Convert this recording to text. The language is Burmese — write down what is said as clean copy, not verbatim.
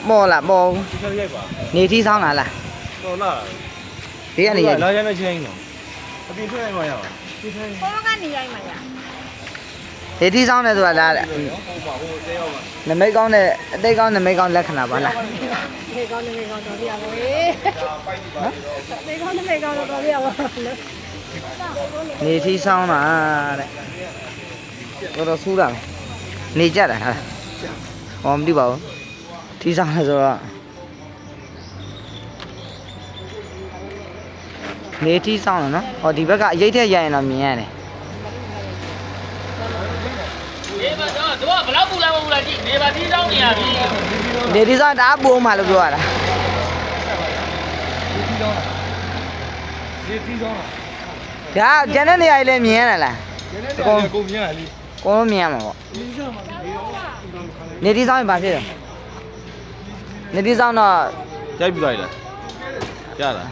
မော်လားမော်နေထီးဆောင်လာလား တော်လား ဒီကနေရိုက် လာရတဲ့ချင်းတော့အပြင်ထွက်ရမှာရပါဒီထဲ ဘောကနေရိုက်မှာရ နေထီးဆောင်တယ်ဆိုတာလား ဟိုပါဟိုတဲရောက်ပါ နမိတ်ကောင်းတဲ့အတိတ်ကောင်းနမိတ်ကောင်းလက္ခဏာပါလား နေကောင်းနေကောင်းတော်ပြရပါလေနေကောင်းနေကောင်းတော်ပြရပါလေ နေထီးဆောင်တာတဲ့တော်တော်ဆူးတာနေကြတာဟာဟောမသိပါဘူးထီးဆောင်တယ်ဆိုတော့နေထီးဆောင်တယ်နော်ဟောဒီဘက်ကအရေးထက်ရရင်တော့မြင်ရတယ် နေပါတော့သူကဘလောက်ပူလာမပူလာကြည့်နေပါတီးတောင်းနေရပြီ နေထီးဆောင်တအားပိုးမှလို့ပြောရတာ ဒီတီးဆောင် ဒါကျန်တဲ့နေရာကြီးလည်းမြင်ရလား ကိုကိုမြင်ရလေ ကိုလုံးမြင်ရမှာပေါ့နေထီးဆောင်ရင်ဘာဖြစ်လဲနေထီးဆောင်တော့ ရိုက်ပြီးလိုက်လားရလား